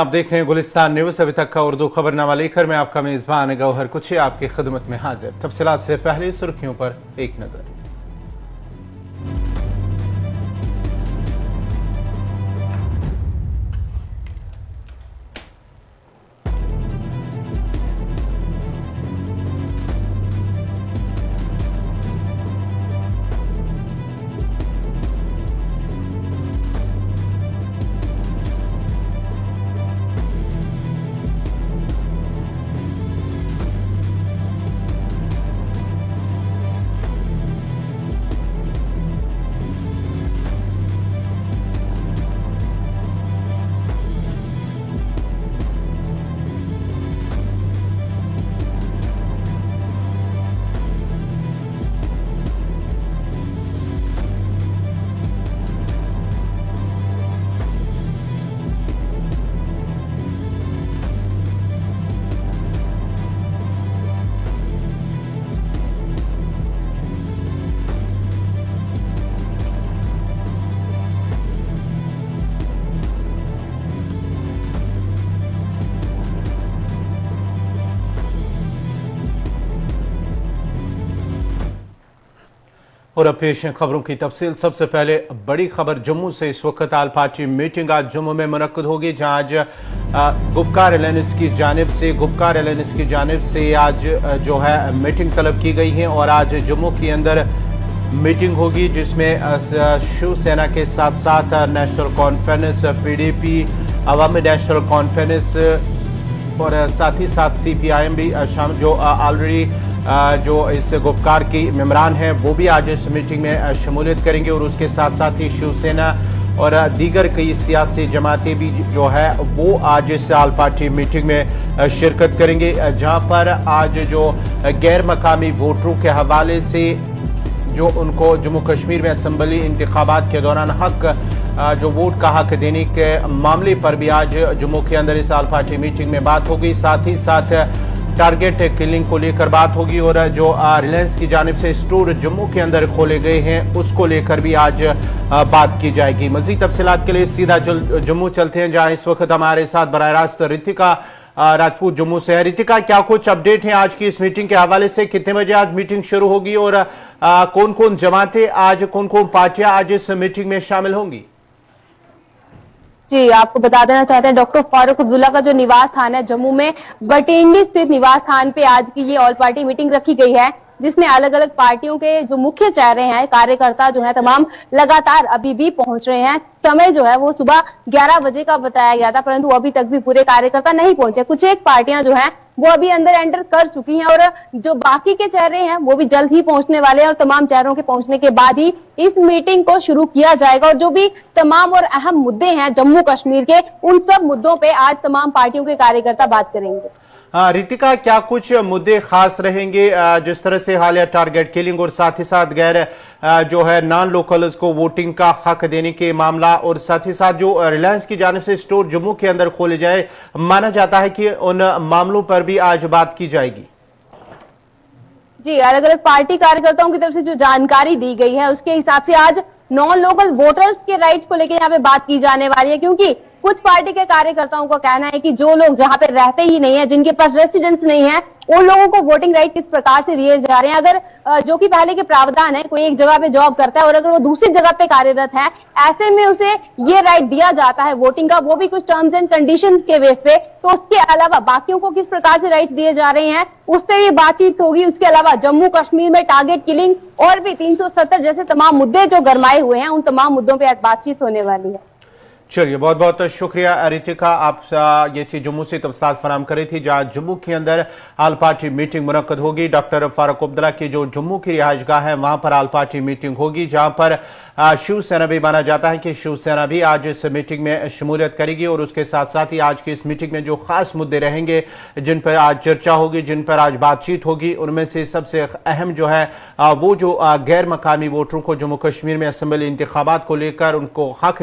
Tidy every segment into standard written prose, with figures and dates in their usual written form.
आप देख रहे हैं गुलिस्तान न्यूज। अभी तक का उर्दू खबरनामा लेकर मैं आपका मेजबान गौहर कुछ आपकी खिदमत में हाजिर। तफसीलात से पहले सुर्खियों पर एक नजर। और अब पेश है खबरों की तफसील। सबसे पहले बड़ी खबर जम्मू से। इस वक्त आल पार्टी मीटिंग आज जम्मू में मुनक्कद होगी, जहां आज गुपकार एलायंस की जानिब से आज जो है मीटिंग तलब की गई है और आज जम्मू के अंदर मीटिंग होगी, जिसमें शिवसेना के साथ साथ नेशनल कॉन्फ्रेंस, PDP, अवामी नेशनल कॉन्फ्रेंस और साथ ही साथ CPIM भी शामिल, जो ऑलरेडी जो इस गुपकार की मेंबरान हैं वो भी आज इस मीटिंग में शमूलियत करेंगे और उसके साथ साथ ही शिवसेना और दीगर कई सियासी जमातें भी जो है वो आज इस आल पार्टी मीटिंग में शिरकत करेंगे, जहां पर आज जो गैर मकामी वोटरों के हवाले से जो उनको जम्मू कश्मीर में असम्बली इंतखाबात के दौरान जो वोट का हक देने के मामले पर भी आज जम्मू के अंदर इस आल पार्टी मीटिंग में बात होगी। साथ ही साथ टारगेट किलिंग को लेकर बात होगी और जो रिलायंस की जानिब से स्टोर जम्मू के अंदर खोले गए हैं उसको लेकर भी आज बात की जाएगी। मजीद तफसीलात के लिए सीधा जम्मू चलते हैं, जहां इस वक्त हमारे साथ बराह रास्त रितिका राजपूत जम्मू से है। रितिका, क्या कुछ अपडेट है आज की इस मीटिंग के हवाले से? कितने बजे आज मीटिंग शुरू होगी और कौन कौन जमातें आज, कौन कौन पार्टियां आज इस मीटिंग में शामिल होंगी? जी, आपको बता देना चाहते हैं डॉक्टर फारूक अब्दुल्ला का जो निवास स्थान है जम्मू में बटिंडी स्थित निवास स्थान पे आज की ये ऑल पार्टी मीटिंग रखी गई है, जिसमें अलग अलग पार्टियों के जो मुख्य चेहरे हैं, कार्यकर्ता जो है तमाम लगातार अभी भी पहुंच रहे हैं। समय जो है वो सुबह 11 बजे का बताया गया था, परंतु अभी तक भी पूरे कार्यकर्ता नहीं पहुंचे। कुछ एक पार्टियां जो हैं वो अभी अंदर एंटर कर चुकी हैं और जो बाकी के चेहरे हैं वो भी जल्द ही पहुंचने वाले हैं और तमाम चेहरों के पहुंचने के बाद ही इस मीटिंग को शुरू किया जाएगा और जो भी तमाम और अहम मुद्दे हैं जम्मू कश्मीर के, उन सब मुद्दों पे आज तमाम पार्टियों के कार्यकर्ता बात करेंगे। हाँ रितिका, क्या कुछ मुद्दे खास रहेंगे जिस तरह से हालिया टारगेट किलिंग और साथ ही साथ गैर जो है नॉन लोकल्स को वोटिंग का हक देने के मामला और साथ ही साथ जो रिलायंस की जानिब से स्टोर जम्मू के अंदर खोले जाए, माना जाता है कि उन मामलों पर भी आज बात की जाएगी? जी, अलग अलग पार्टी कार्यकर्ताओं की तरफ से जो जानकारी दी गई है उसके हिसाब से आज नॉन लोकल वोटर्स के राइट्स को लेकर यहाँ पे बात की जाने वाली है, क्योंकि कुछ पार्टी के कार्यकर्ताओं का कहना है कि जो लोग जहां पे रहते ही नहीं है, जिनके पास रेसिडेंस नहीं है, उन लोगों को वोटिंग राइट किस प्रकार से दिए जा रहे हैं। अगर जो कि पहले के प्रावधान है, कोई एक जगह पे जॉब करता है और अगर वो दूसरी जगह पे कार्यरत है, ऐसे में उसे ये राइट दिया जाता है वोटिंग का, वो भी कुछ टर्म्स एंड कंडीशंस के बेस पे। तो उसके अलावा बाकियों को किस प्रकार से राइट्स दिए जा रहे हैं उस पर भी बातचीत होगी। उसके अलावा जम्मू कश्मीर में टारगेट किलिंग और भी 370 जैसे तमाम मुद्दे जो गरमाए हुए हैं, उन तमाम मुद्दों पर आज बातचीत होने वाली है। चलिए, बहुत बहुत शुक्रिया रितिका, आप ये थी जम्मू से तफसीलात फराम कर रही थी, जहां जम्मू के अंदर आल पार्टी मीटिंग मुनक्कद होगी। डॉक्टर फारूक अब्दुल्ला की जो जम्मू की रिहाइशगाह है वहां पर आल पार्टी मीटिंग होगी, जहां पर शिवसेना भी माना जाता है कि शिवसेना भी आज इस मीटिंग में शमूलियत करेगी और उसके साथ साथ ही आज की इस मीटिंग में जो खास मुद्दे रहेंगे, जिन पर आज चर्चा होगी, जिन पर आज बातचीत होगी, उनमें से सबसे अहम जो है वो जो गैर मकामी वोटरों को जम्मू कश्मीर में असम्बली इंतखाबात को लेकर उनको हक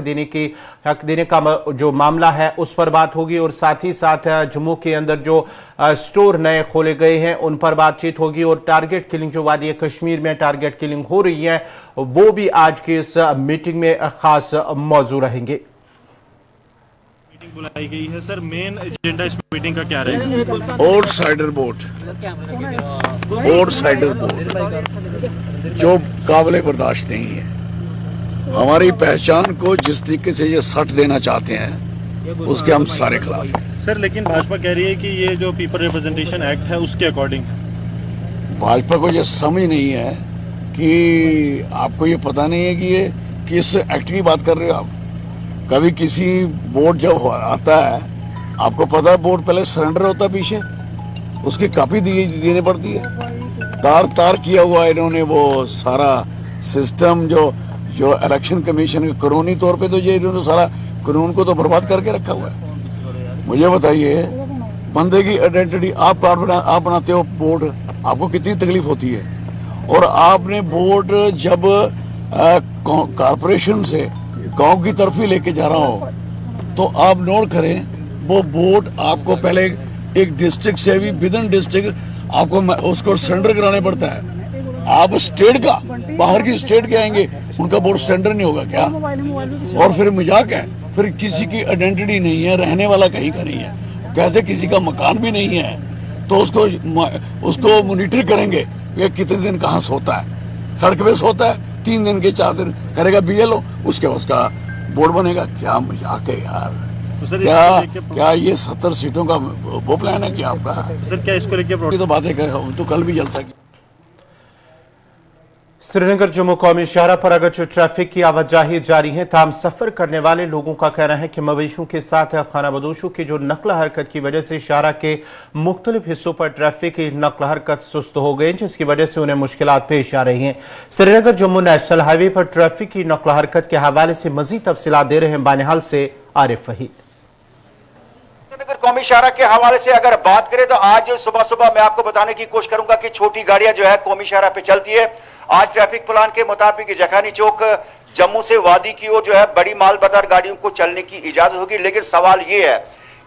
देने का जो मामला है उस पर बात होगी और साथ ही साथ जम्मू के अंदर जो स्टोर नए खोले गए हैं उन पर बातचीत होगी और टारगेट किलिंग जो वादी कश्मीर में टारगेट किलिंग हो रही है वो भी आज की इस मीटिंग में खास मौजू रहेंगे। मीटिंग बुलाई गई है सर, मेन एजेंडा इस मीटिंग का क्या रहेगा? आउटसाइडर वोट, आउटसाइडर वोट जो काबिल बर्दाश्त नहीं है। हमारी पहचान को जिस तरीके से ये सट देना चाहते हैं उसके हम सारे खिलाफ हैं। सर लेकिन भाजपा कह रही है कि ये जो पीपल रिप्रेजेंटेशन एक्ट है उसके अकॉर्डिंग, भाजपा को ये समझ नहीं है कि आपको ये पता नहीं है कि ये किस एक्ट की बात कर रहे हो आप। कभी किसी वोट जब आता है, आपको पता है वोट पहले सरेंडर होता है, पीछे उसकी कॉपी देनी पड़ती है। तार तार किया हुआ है इन्होंने वो सारा सिस्टम जो इलेक्शन कमीशन के कानूनी तौर पे तो ये इन्होंने सारा कानून को तो बर्बाद करके रखा हुआ है। मुझे बताइए, बंदे की आइडेंटिटी आप बनाते हो वोट, आपको कितनी तकलीफ होती है। और आपने वोट जब कारपोरेशन से गांव की तरफ ही लेके जा रहा हो तो आप नोट करें, वो वोट आपको पहले एक डिस्ट्रिक्ट से भी विद इन डिस्ट्रिक्ट आपको उसको सरेंडर कराने पड़ता है। आप स्टेट का, बाहर की स्टेट के आएंगे, उनका वोट सरेंडर नहीं होगा क्या? और फिर मजाक है, फिर किसी की आइडेंटिटी नहीं है, रहने वाला कहीं का नहीं है, कहते किसी का मकान भी नहीं है, तो उसको मॉनिटर करेंगे ये कितने दिन कहाँ सोता है। सड़क पे सोता है 3 दिन के 4 दिन करेगा BLO, उसके बाद उसका बोर्ड बनेगा। क्या मजाक है यार। तो क्या ये 70 सीटों का वो प्लान है क्या आपका? सर क्या इसको लेके तो बातें तो कल भी जलसा की। श्रीनगर जम्मू कौमी शाहरा पर अगरचे ट्रैफिक की आवाजाही जारी है, ताम सफर करने वाले लोगों का कहना है कि मवेशियों के साथ खानाबदोशों की जो नकल हरकत की वजह से शाहरा के मुख्तलिफ हिस्सों पर ट्रैफिक की नकल हरकत सुस्त हो गई, जिसकी वजह से उन्हें मुश्किलात पेश आ रही हैं। श्रीनगर जम्मू नेशनल हाईवे पर ट्रैफिक की नकल हरकत के हवाले से मजीद तफसीलात दे रहे हैं बानिहाल से आरिफ वहीद। श्रीनगर कौमी शाहरा के हवाले से अगर बात करें तो आज सुबह सुबह मैं आपको बताने की कोशिश करूंगा कि छोटी गाड़ियां जो है कौमी शाहरा पे चलती है। आज ट्रैफिक प्लान के मुताबिक जखानी चौक जम्मू से वादी की ओर जो है बड़ी मालबदार गाड़ियों को चलने की इजाजत होगी, लेकिन सवाल यह है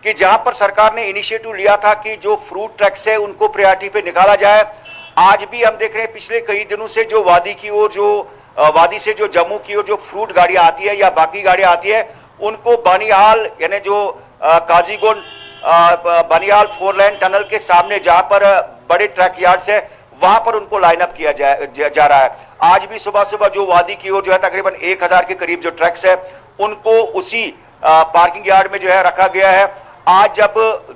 कि जहां पर सरकार ने इनिशिएटिव लिया था कि जो फ्रूट ट्रक्स है उनको प्रायोरिटी पे निकाला जाए, आज भी हम देख रहे हैं पिछले कई दिनों से जो वादी की ओर वादी से जो जम्मू की ओर जो फ्रूट गाड़ियां आती है या बाकी गाड़ियां आती है उनको बानिहाल यानी जो काजीगुंड बानिहाल 4 लाइन टनल के सामने जहां पर बड़े ट्रक यार्ड्स है वहां पर उनको लाइन अप किया जा रहा है। आज भी सुबह सुबह जो वादी की ओर जो है तकरीबन 1000 के करीब जो ट्रक्स है उनको उसी पार्किंग यार्ड में जो है रखा गया है। आज जब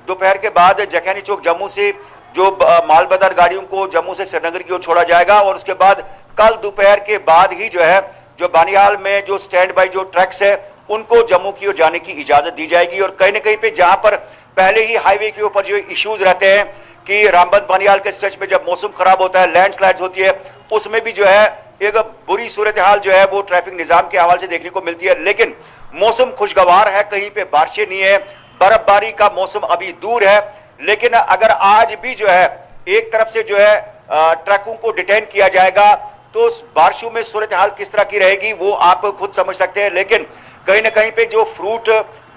दोपहर के बाद जखैनी चौक जम्मू से जो मालबदर गाड़ियों को जम्मू से श्रीनगर की ओर छोड़ा जाएगा और उसके बाद कल दोपहर के बाद ही जो है जो बानिहाल में जो स्टैंड बाई जो ट्रक्स है उनको जम्मू की ओर जाने की इजाजत दी जाएगी। और कहीं ना कहीं पे जहां पर पहले ही हाईवे के ऊपर जो इश्यूज रहते हैं कि रामबन बानिहाल के स्ट्रेच में जब मौसम खराब होता है, लैंडस्लाइड्स होती है, उसमें भी जो है एक बुरी सूरत हाल जो है वो ट्रैफिक निजाम के हवाले से देखने को मिलती है। लेकिन मौसम खुशगवार है, कहीं पे बारिशें नहीं है, बर्फबारी का मौसम अभी दूर है। लेकिन अगर आज भी जो है एक तरफ से जो है ट्रकों को डिटेन किया जाएगा तो बारिशों में सूरत हाल किस तरह की रहेगी वो आप खुद समझ सकते हैं। लेकिन कहीं ना कहीं पे जो फ्रूट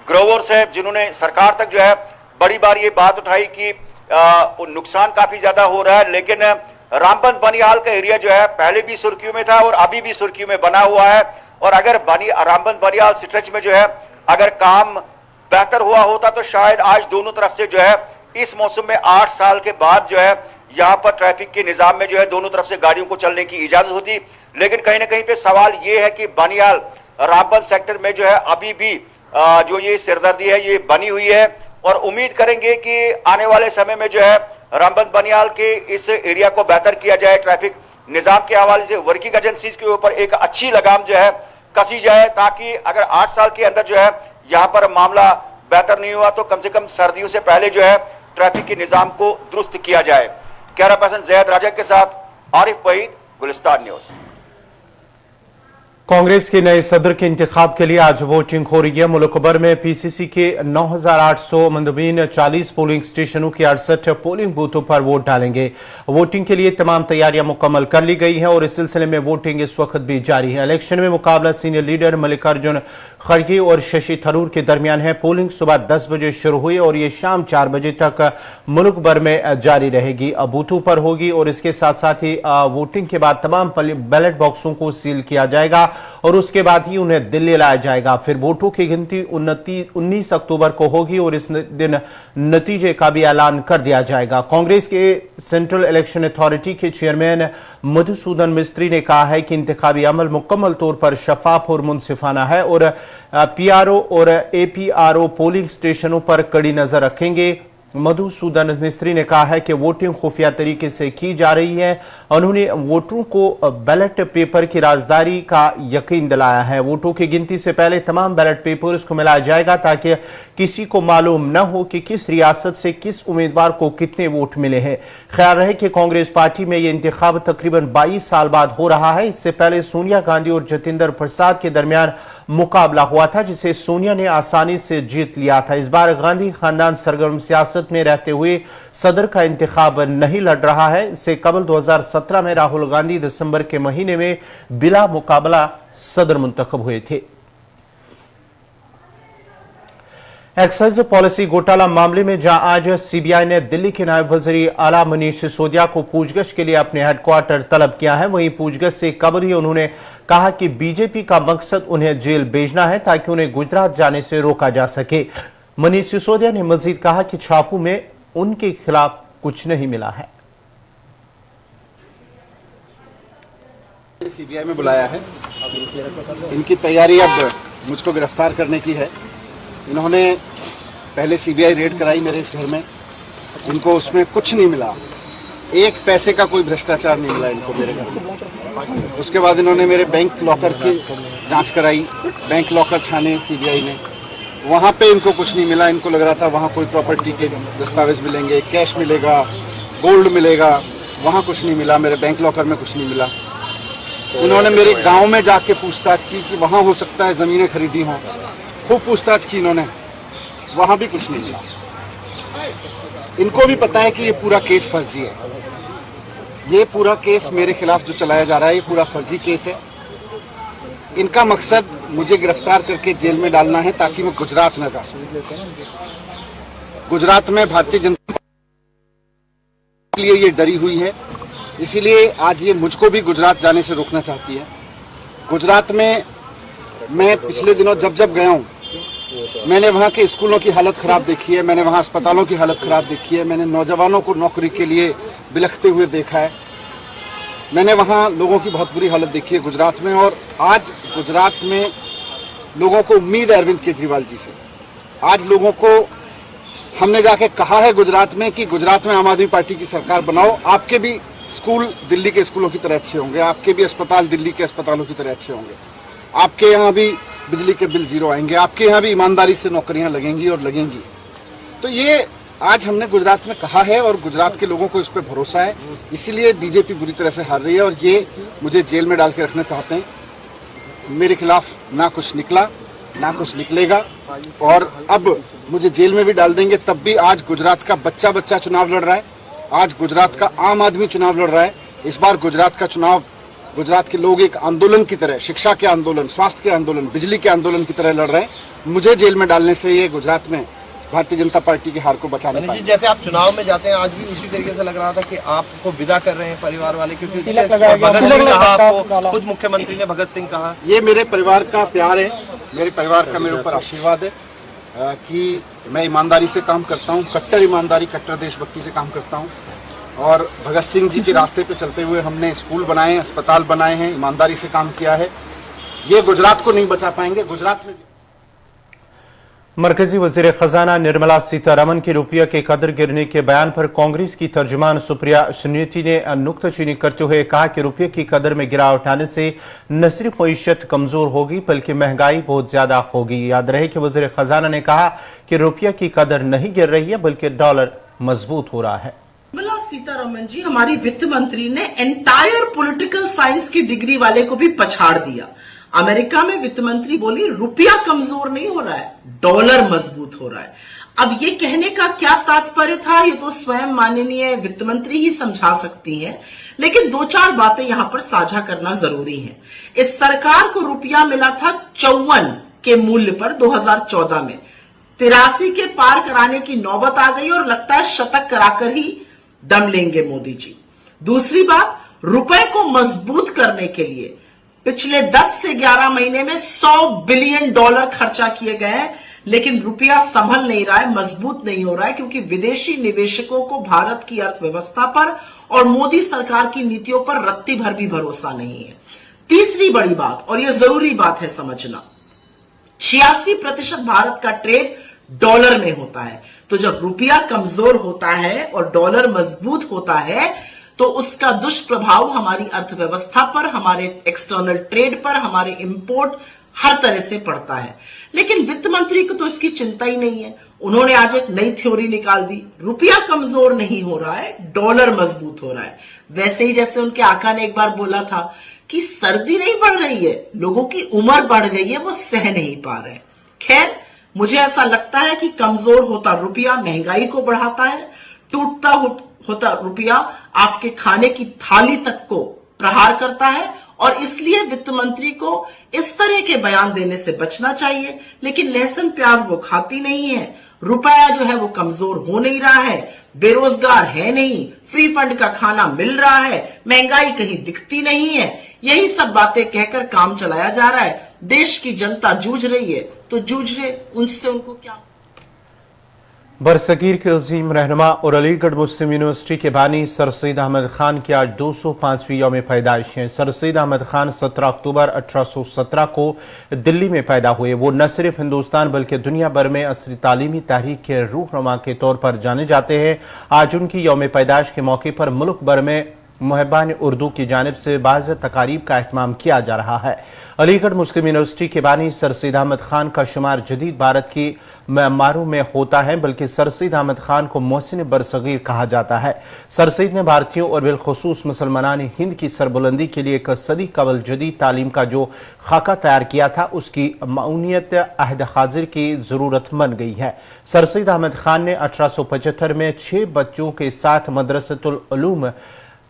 ग्रोवर्स है जिन्होंने सरकार तक जो है बड़ी बार ये बात उठाई कि नुकसान काफी ज्यादा हो रहा है, लेकिन रामबन बानिहाल का एरिया जो है पहले भी सुर्खियों में था और अभी भी सुर्खियों में बना हुआ है। और अगर रामबन बानिहाल स्ट्रेच में जो है अगर काम बेहतर हुआ होता तो शायद आज दोनों तरफ से जो है इस मौसम में 8 साल के बाद जो है यहाँ पर ट्रैफिक के निजाम में जो है दोनों तरफ से गाड़ियों को चलने की इजाजत होती। लेकिन कहीं ना कहीं पे सवाल ये है कि बानिहाल रामबन सेक्टर में जो है अभी भी जो ये सिरदर्दी है ये बनी हुई है और उम्मीद करेंगे कि आने वाले समय में जो है रामबन बानिहाल के इस एरिया को बेहतर किया जाए। ट्रैफिक निजाम के हवाले से वर्किंग एजेंसीज के ऊपर एक अच्छी लगाम जो है कसी जाए ताकि अगर 8 साल के अंदर जो है यहाँ पर मामला बेहतर नहीं हुआ तो कम से कम सर्दियों से पहले जो है ट्रैफिक के निजाम को दुरुस्त किया जाए। कैमरा पर्सन जैद राजा के साथ आरिफ वहीद, गुलिस्तान न्यूज। कांग्रेस के नए सदर के इंतखाब के लिए आज वोटिंग हो रही है। मुल्क भर में PCC के 9,800 मंदबीन 40 पोलिंग स्टेशनों के 68 पोलिंग बूथों पर वोट डालेंगे। वोटिंग के लिए तमाम तैयारियां मुकम्मल कर ली गई हैं और इस सिलसिले में वोटिंग इस वक्त भी जारी है। इलेक्शन में मुकाबला सीनियर लीडर मल्लिकार्जुन खड़गे और शशि थरूर के दरमियान है। पोलिंग सुबह 10 बजे शुरू हुई और ये शाम 4 बजे तक मुल्क भर में जारी रहेगी, बूथों पर होगी और इसके साथ साथ ही वोटिंग के बाद तमाम बैलेट बॉक्सों को सील किया जाएगा और उसके बाद ही उन्हें दिल्ली लाया जाएगा। फिर वोटों की गिनती 19 अक्टूबर को होगी और इस दिन नतीजे का भी ऐलान कर दिया जाएगा। कांग्रेस के सेंट्रल इलेक्शन अथॉरिटी के चेयरमैन मधुसूदन मिस्त्री ने कहा है कि इंतखाबी अमल मुकम्मल तौर पर शफाफ और मुनसिफाना है और पीआरओ और एपीआरओ पोलिंग स्टेशनों पर कड़ी नजर रखेंगे। मधुसूदन मिस्त्री ने कहा है कि वोटिंग खुफिया तरीके से की जा रही है। उन्होंने वोटरों को बैलेट पेपर की राजदारी का यकीन दिलाया है। वोटों की गिनती से पहले तमाम बैलेट पेपर्स को मिलाया जाएगा ताकि किसी को मालूम न हो कि किस रियासत से किस उम्मीदवार को कितने वोट मिले हैं। ख्याल रहे कि कांग्रेस पार्टी में यह इंतखाब तकरीबन 22 साल बाद हो रहा है। इससे पहले सोनिया गांधी और जतिंदर प्रसाद के दरमियान मुकाबला हुआ था जिसे सोनिया ने आसानी से जीत लिया था। इस बार गांधी खानदान सरगर्म सियासत में रहते हुए सदर का इंतखाब नहीं लड़ रहा है। इससे कबल 2017 में राहुल गांधी दिसंबर के महीने में बिला मुकाबला सदर मुंतखब हुए थे। एक्साइज पॉलिसी घोटाला मामले में जहां आज सीबीआई ने दिल्ली के नायब वजीर आला मनीष सिसोदिया को पूछगछ के लिए अपने हेडक्वार्टर तलब किया है, वहीं पूछगछ से कबल ही उन्होंने कहा कि बीजेपी का मकसद उन्हें जेल भेजना है ताकि उन्हें गुजरात जाने से रोका जा सके। मनीष सिसोदिया ने मजीद कहा कि छापों में उनके खिलाफ कुछ नहीं मिला है। सीबीआई में बुलाया है, इनकी तैयारी अब मुझको गिरफ्तार करने की है। इन्होंने पहले सीबीआई रेड कराई मेरे इस घर में, इनको उसमें कुछ नहीं मिला, एक पैसे का कोई भ्रष्टाचार नहीं मिला इनको मेरे घर में। उसके बाद इन्होंने मेरे बैंक लॉकर की जांच कराई, बैंक लॉकर छाने सीबीआई ने, वहाँ पे इनको कुछ नहीं मिला। इनको लग रहा था वहाँ कोई प्रॉपर्टी के दस्तावेज मिलेंगे, कैश मिलेगा, गोल्ड मिलेगा, वहाँ कुछ नहीं मिला। मेरे बैंक लॉकर में कुछ नहीं मिला। इन्होंने मेरे गांव में जाके पूछताछ की कि वहाँ हो सकता है ज़मीनें खरीदी हों, खूब पूछताछ की इन्होंने, वहाँ भी कुछ नहीं मिला। इनको भी पता है कि ये पूरा केस फर्जी है, ये पूरा केस मेरे खिलाफ जो चलाया जा रहा है ये पूरा फर्जी केस है। इनका मकसद मुझे गिरफ्तार करके जेल में डालना है ताकि मैं गुजरात न जा सकूं। गुजरात में भारतीय जनता पार्टी के लिए ये डरी हुई है, इसीलिए आज ये मुझको भी गुजरात जाने से रोकना चाहती है। गुजरात में मैं पिछले दिनों जब गया हूँ, मैंने वहाँ के स्कूलों की हालत खराब देखी है, मैंने वहाँ अस्पतालों की हालत खराब देखी है, मैंने नौजवानों को नौकरी के लिए बिलखते हुए देखा है, मैंने वहाँ लोगों की बहुत बुरी हालत देखी है गुजरात में। और आज गुजरात में लोगों को उम्मीद है अरविंद केजरीवाल जी से। आज लोगों को हमने जाके कहा है गुजरात में कि गुजरात में आम आदमी पार्टी की सरकार बनाओ, आपके भी स्कूल दिल्ली के स्कूलों की तरह अच्छे होंगे, आपके भी अस्पताल दिल्ली के अस्पतालों की तरह अच्छे होंगे, आपके यहाँ भी बिजली के बिल जीरो आएंगे, आपके यहाँ भी ईमानदारी से नौकरियां लगेंगी और लगेंगी। तो ये आज हमने गुजरात में कहा है और गुजरात के लोगों को इस पर भरोसा है, इसीलिए बीजेपी बुरी तरह से हार रही है और ये मुझे जेल में डाल के रखना चाहते हैं। मेरे खिलाफ ना कुछ निकला ना कुछ निकलेगा और अब मुझे जेल में भी डाल देंगे तब भी। आज गुजरात का बच्चा चुनाव लड़ रहा है, आज गुजरात का आम आदमी चुनाव लड़ रहा है। इस बार गुजरात का चुनाव गुजरात के लोग एक आंदोलन की तरह, शिक्षा के आंदोलन, स्वास्थ्य के आंदोलन, बिजली के आंदोलन की तरह लड़ रहे हैं। मुझे जेल में डालने से ये गुजरात में भारतीय जनता पार्टी की हार को बचाने पाएंगे। जैसे आप चुनाव में जाते हैं, आज भी उसी तरीके से लग रहा था कि आपको विदा कर रहे हैं परिवार वाले, क्योंकि भगत सिंह कहा, आपको खुद मुख्यमंत्री ने भगत सिंह कहा। ये मेरे परिवार का प्यार है, मेरे परिवार का मेरे ऊपर आशीर्वाद है कि मैं ईमानदारी से काम करता हूँ, कट्टर ईमानदारी, कट्टर देशभक्ति से काम करता हूँ। और भगत सिंह जी के रास्ते पे चलते हुए हमने स्कूल बनाए हैं, अस्पताल बनाए हैं, ईमानदारी से काम किया है। ये गुजरात को नहीं बचा पाएंगे। गुजरात में मरकजी वजीर खजाना निर्मला सीतारमन के रुपये के कदर गिरने के बयान पर कांग्रेस की तर्जुमान सुप्रिया सुनीति ने नुक्ताचीनी करते हुए कहा कि रुपये की कदर में गिरावट आने से न सिर्फ मईशत कमजोर होगी बल्कि महंगाई बहुत ज्यादा होगी। याद रहे कि वजीर खजाना ने कहा कि रुपये की कदर नहीं गिर रही है बल्कि डॉलर मजबूत हो रहा है। निर्मला सीतारमन जी, हमारी वित्त मंत्री ने एंटायर पॉलिटिकल साइंस की डिग्री वाले को भी पछाड़ दिया। अमेरिका में वित्त मंत्री बोली रुपया कमजोर नहीं हो रहा है, डॉलर मजबूत हो रहा है। अब ये कहने का क्या तात्पर्य था, ये तो स्वयं माननीय वित्त मंत्री ही समझा सकती हैं, लेकिन दो चार बातें यहां पर साझा करना जरूरी है। इस सरकार को रुपया मिला था 54 के मूल्य पर 2014 में, 83 के पार कराने की नौबत आ गई और लगता है शतक कराकर ही दम लेंगे मोदी जी। दूसरी बात, रुपए को मजबूत करने के लिए पिछले 10 से 11 महीने में $100 बिलियन खर्चा किए गए हैं, लेकिन रुपया संभल नहीं रहा है, मजबूत नहीं हो रहा है, क्योंकि विदेशी निवेशकों को भारत की अर्थव्यवस्था पर और मोदी सरकार की नीतियों पर रत्ती भर भी भरोसा नहीं है। तीसरी बड़ी बात, और यह जरूरी बात है समझना, 86% भारत का ट्रेड डॉलर में होता है। तो जब रुपया कमजोर होता है और डॉलर मजबूत होता है तो उसका दुष्प्रभाव हमारी अर्थव्यवस्था पर, हमारे एक्सटर्नल ट्रेड पर, हमारे इंपोर्ट हर तरह से पड़ता है। लेकिन वित्त मंत्री को तो इसकी चिंता ही नहीं है। उन्होंने आज एक नई थ्योरी निकाल दी, रुपया कमजोर नहीं हो रहा है, डॉलर मजबूत हो रहा है। वैसे ही जैसे उनके आका ने एक बार बोला था कि सर्दी नहीं बढ़ रही है, लोगों की उम्र बढ़ गई है, वो सह नहीं पा रहे। खैर, मुझे ऐसा लगता है कि कमजोर होता रुपया महंगाई को बढ़ाता है, टूटता होता रुपया आपके खाने की थाली तक को प्रहार करता है, और इसलिए वित्त मंत्री को इस तरह के बयान देने से बचना चाहिए। लेकिन लहसुन प्याज वो खाती नहीं है, रुपया जो है वो कमजोर हो नहीं रहा है, बेरोजगार है नहीं, फ्री फंड का खाना मिल रहा है, महंगाई कहीं दिखती नहीं है, यही सब बातें कहकर काम चलाया जा रहा है। देश की जनता जूझ रही है तो जूझ रहे, उनसे उनको क्या। बरसगीर के अजीम रहनुमा और अलीगढ़ मुस्लिम यूनिवर्सिटी के बानी सर सैयद अहमद खान की आज 205वीं यौम पैदाइश है। सर सैयद अहमद खान 17 अक्टूबर 1817 को दिल्ली में पैदा हुए। वो न सिर्फ हिंदुस्तान बल्कि दुनिया भर में असली तालीमी तहरीक के रूहनुमा के तौर पर जाने जाते हैं। आज उनकी यौम पैदाइश के मौके पर मुल्क भर में मुहब्बान उर्दू की जानिब से बाज़ तकारीब का एहतमाम किया जा रहा है। अलीगढ़ मुस्लिम यूनिवर्सिटी के बानी सर सैयद अहमद खान का शुमार जदीद भारत की मयारों में होता है, बल्कि सर सैयद अहमद खान को मोहसिन बरसगीर कहा जाता है। सर सैयद ने भारतीयों और बिलखुसूस मुसलमानान हिंद की सरबुलंदी के लिए एक सदी कबल जदीद तालीम का जो खाका तैयार किया था, उसकी मऊनियत अहद हाजिर की जरूरत बन गई है। सर सैयद अहमद खान ने 1875 में 6 बच्चों के साथ मदरसतुल उलूम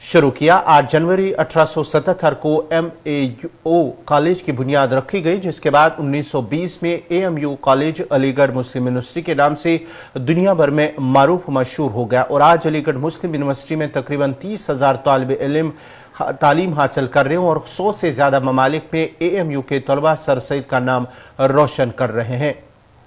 शुरू किया। 8 जनवरी 1877 को MAO कॉलेज की बुनियाद रखी गई, जिसके बाद 1920 में AMU कॉलेज अलीगढ़ मुस्लिम यूनिवर्सिटी के नाम से दुनिया भर में मारूफ मशहूर हो गया। और आज अलीगढ़ मुस्लिम यूनिवर्सिटी में तकरीबन 30,000 तालिब इल्म तालीम हासिल कर रहे हैं और 100 से ज्यादा ममालिक में AMU के तलबा सर सैयद का नाम रोशन कर रहे हैं।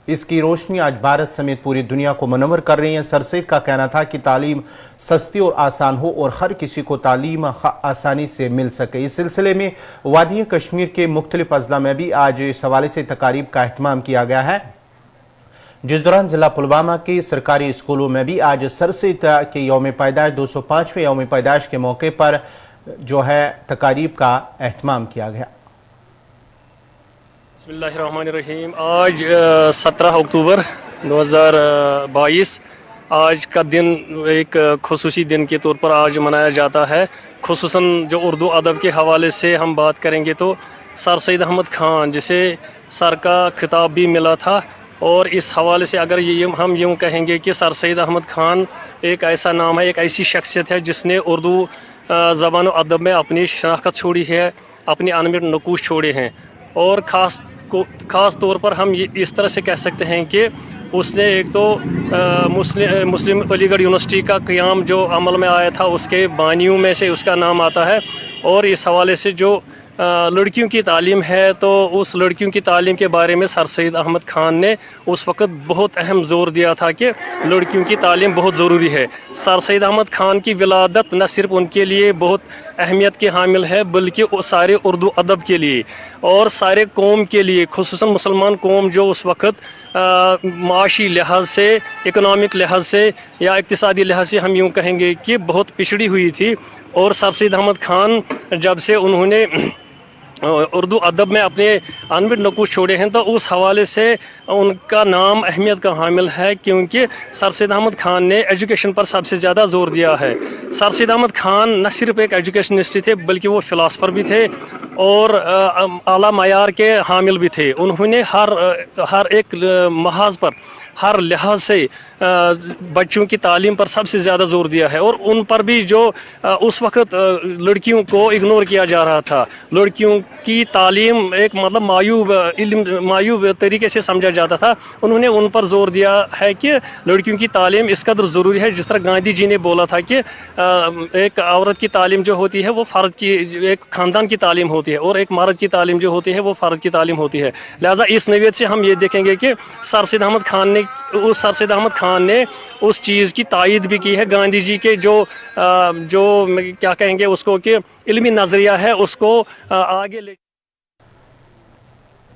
इसकी रोशनी आज भारत समेत पूरी दुनिया को मुनव्वर कर रही है। सर सैयद का कहना था कि तालीम सस्ती और आसान हो और हर किसी को तालीम आसानी से मिल सके। इस सिलसिले में वादी कश्मीर के मुख्तलिफ अजला में भी आज इस हवाले से तकारीब का एहतमाम किया गया है, जिस दौरान जिला पुलवामा के सरकारी स्कूलों में भी आज सर सैयद के यौम पैदाइश 205वें यौम पैदाइश के मौके पर जो है तकारीब का एहतमाम किया गया। बिस्मिल्लाहिर्रहमानिर्रहीम। आज 17 अक्टूबर 2022 आज का दिन एक खुसूसी दिन के तौर पर आज मनाया जाता है। खुसूसन जो उर्दू अदब के हवाले से हम बात करेंगे तो सर सैयद अहमद खान, जिसे सर का खिताब भी मिला था, और इस हवाले से अगर हम यूँ कहेंगे कि सर सैयद अहमद खान एक ऐसा नाम है, एक ऐसी शख्सियत है जिसने उर्दू ज़बान और अदब में अपनी शनाख्त छोड़ी है, अपनी अनमिट नकूश छोड़े हैं। और ख़ास तौर पर हम ये इस तरह से कह सकते हैं कि उसने एक तो मुस्लिम अलीगढ़ यूनिवर्सिटी का क़याम जो अमल में आया था उसके बानियों में से उसका नाम आता है। और इस हवाले से जो लड़कियों की तालीम है, तो उस लड़कियों की तालीम के बारे में सर सैयद अहमद खान ने उस वक़्त बहुत अहम ज़ोर दिया था कि लड़कियों की तालीम बहुत ज़रूरी है। सर सैयद अहमद खान की विलादत न सिर्फ उनके लिए बहुत अहमियत के हामिल है, बल्कि सारे उर्दू अदब के लिए और सारे कौम के लिए, खुसूसन मुसलमान कौम जो उस वक़्त माशी लिहाज से, इकनॉमिक लिहाज से या इक़्तिसादी लिहाज से हम यूँ कहेंगे कि बहुत पिछड़ी हुई थी। और सर सैयद अहमद खान जब से उन्होंने उर्दू अदब में अपने अनमिट नकूश छोड़े हैं, तो उस हवाले से उनका नाम अहमियत का हामिल है, क्योंकि सर सैयद अहमद खान ने एजुकेशन पर सबसे ज़्यादा जोर दिया है। सर सैयद अहमद खान न सिर्फ एक एजुकेशनिस्ट थे, बल्कि वो फ़िलासफ़र भी थे और आला मयार के हामिल भी थे। उन्होंने हर एक महाज पर, हर लिहाज से बच्चों की तालीम पर सबसे ज़्यादा जोर दिया है। और उन पर भी जो उस वक़्त लड़कियों को इग्नोर किया जा रहा था, लड़कियों की तालीम एक मतलब मायूब तरीके से समझा जाता था, उन्होंने उन पर जोर दिया है कि लड़कियों की तालीम इस कदर ज़रूरी है। जिस तरह गांधी जी ने बोला था कि एक औरत की तालीम जो होती है वो फ़र्द की, एक ख़ानदान की तालीम होती है, और एक मर्द की तालीम जो होती है वो फ़र्द की तालीम होती है। लिहाजा इस नवीयत से हम ये देखेंगे कि सर सैयद अहमद ख़ान ने उस चीज़ की तायद भी की है। गांधी जी के जो क्या कहेंगे उसको कि इल्मी नज़रिया है उसको आगे ले।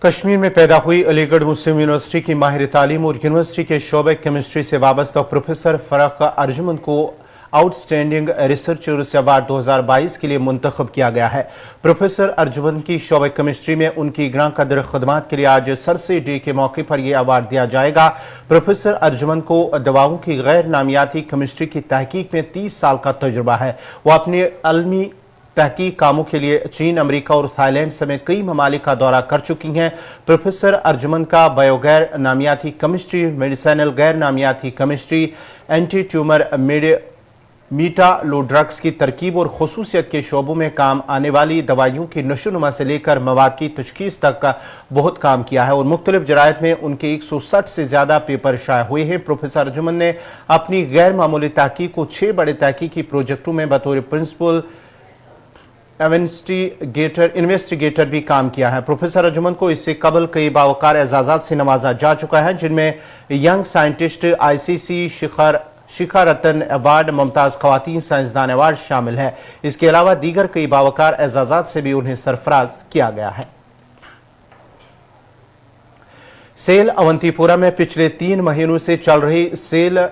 कश्मीर में पैदा हुई अलीगढ़ मुस्लिम यूनिवर्सिटी की माहिर तालीम और यूनिवर्सिटी के शोबे केमिस्ट्री से वाबस्ता प्रोफेसर फरख अर्जुमन को आउटस्टैंडिंग रिसर्चर्स अवार्ड 2022 के लिए मुंतखब किया गया है। प्रोफेसर अर्जुमन की शोबे केमिस्ट्री में उनकी ग्रां कदर खदमात के लिए आज सरसे डे के मौके पर यह अवार्ड दिया जाएगा। प्रोफेसर अर्जुमन को दवाओं की गैर नामियाती केमिस्ट्री की तहकीक में 30 साल का तजुर्बा है। वो अपने अलमी तहकीक कामों के लिए चीन, अमेरिका और थाईलैंड समेत कई ममालिक का दौरा कर चुकी हैं। प्रोफेसर अर्जुमन का बायोगैर नामियाती केमिस्ट्री, मेडिसिनल गैर नामियाती केमिस्ट्री, एंटी ट्यूमर मीटालो ड्रग्स की तरकीब और खुसूसियत के शोबों में काम आने वाली दवाइयों की नशोनुमा से लेकर मवाद की तशखीस तक का बहुत काम किया है और मुख्तलिफ जरायत में उनके 160 से ज्यादा पेपर शाया हुए हैं। प्रोफेसर अर्जुमन ने अपनी गैर मामूली तहकीक को 6 बड़े तहकीकी प्रोजेक्टों में बतौर प्रिंसिपल इन्वेस्टिगेटर भी काम किया है। प्रोफेसर अर्जुमन को इससे कबल कई बावकार एजाजात से नवाजा जा चुका है, जिनमें यंग साइंटिस्ट ICC शिखा रतन अवार्ड, मुमताज खवातीन साइंसदान अवार्ड शामिल है। इसके अलावा दीगर कई बावकार एजाजात से भी उन्हें सरफराज किया गया है। सेल अवंतीपुरा में पिछले 3 महीनों से चल रही सेल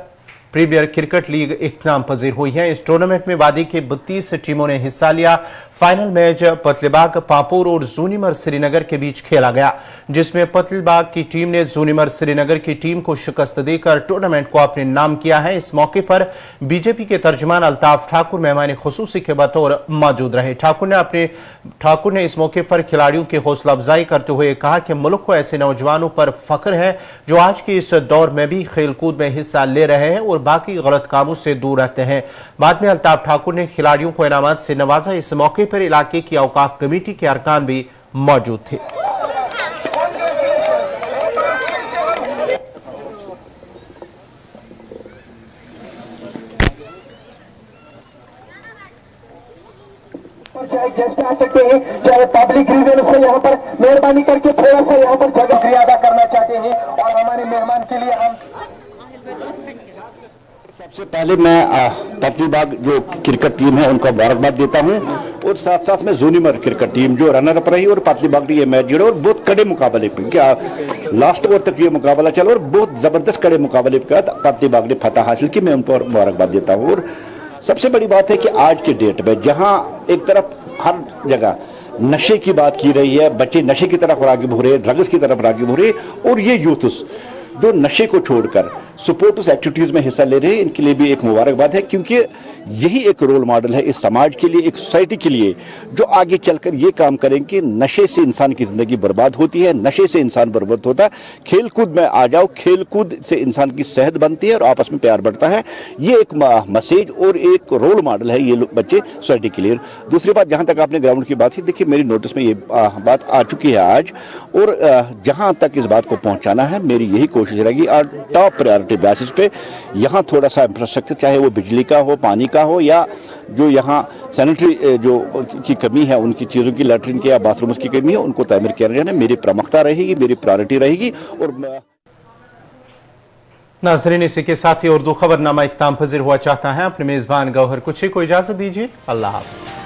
प्रीमियर क्रिकेट लीग इख्तिताम पजीर हुई है। इस टूर्नामेंट में वादी के 32 टीमों ने हिस्सा लिया। फाइनल मैच पतलीबाग, पापोर और जूनिमर श्रीनगर के बीच खेला गया, जिसमें पतलीबाग की टीम ने जूनिमर श्रीनगर की टीम को शिकस्त देकर टूर्नामेंट को अपने नाम किया है। इस मौके पर बीजेपी के तर्जुमान अल्ताफ ठाकुर मेहमान खुसूसी के बतौर मौजूद रहे। ठाकुर ने इस मौके पर खिलाड़ियों की हौसला अफजाई करते हुए कहा कि मुल्क को ऐसे नौजवानों पर फख्र है जो आज के इस दौर में भी खेलकूद में हिस्सा ले रहे हैं और बाकी गलत कामों से दूर रहते हैं। बाद में अल्ताफ ठाकुर ने खिलाड़ियों को इनामात से नवाजा। इस मौके पर इलाके की औकाफ कमेटी के अरकान भी मौजूद थे। चाहे गेस्ट आ सकते हैं, चाहे पब्लिक ग्रीवेंस है, यहाँ पर मेहरबानी करके थोड़ा सा यहाँ पर जगह शुक्रिया अदा करना चाहते हैं और हमारे मेहमान के लिए हम सबसे पहले मैं पतलीबाग जो क्रिकेट टीम है उनका मुबारकबाद देता हूं और साथ साथ में जूनिमर क्रिकेट टीम जो रनर अप रही और पतलीबाग ने ये मैच जीता और बहुत कड़े मुकाबले क्या लास्ट ओवर तक ये मुकाबला चला और बहुत जबरदस्त कड़े मुकाबले के बाद पतलीबाग ने फतह हासिल की। मैं उनको मुबारकबाद देता हूँ। और सबसे बड़ी बात है कि आज के डेट में जहाँ एक तरफ हर जगह नशे की बात की रही है, बच्चे नशे की तरफ राग़िब हो रहे हैं, ड्रग्स की तरफ राग़िब हो रहे हैं और ये यूथ्स जो नशे को छोड़कर सपोर्ट्स एक्टिविटीज में हिस्सा ले रहे हैं, इनके लिए भी एक मुबारकबाद है, क्योंकि यही एक रोल मॉडल है इस समाज के लिए, एक सोसाइटी के लिए जो आगे चलकर ये काम करें कि नशे से इंसान की जिंदगी बर्बाद होती है, नशे से इंसान बर्बाद होता है। खेलकूद में आ जाओ, खेलकूद से इंसान की सेहत बनती है और आपस में प्यार बढ़ता है। ये एक मैसेज और एक रोल मॉडल है ये बच्चे सोसाइटी के लिए। दूसरी बात, जहाँ तक आपने ग्राउंड की बात की, देखिए मेरी नोटिस में ये बात आ चुकी है आज, और जहाँ तक इस बात को पहुँचाना है मेरी यही कोशिश रहेगी और टॉप प्रायोरिटी बेसिस पे यहाँ थोड़ा सा इंफ्रास्ट्रक्चर, चाहे वो बिजली का हो, पानी का हो, या जो यहाँ सैनिटरी जो की कमी है, उनकी चीज़ों की, लैट्रिन की या बाथरूम्स की कमी है, उनको तामीर किया जाना मेरी प्रमुखता रहेगी, मेरी प्रायोरिटी रहेगी। और नाज़रीन, इसी के साथ ही उर्दू खबरनामा इख्तिताम पजीर हुआ चाहता है। अपने मेज़बान गौहर कुची को इजाज़त दीजिए। अल्लाह हाफ़िज़।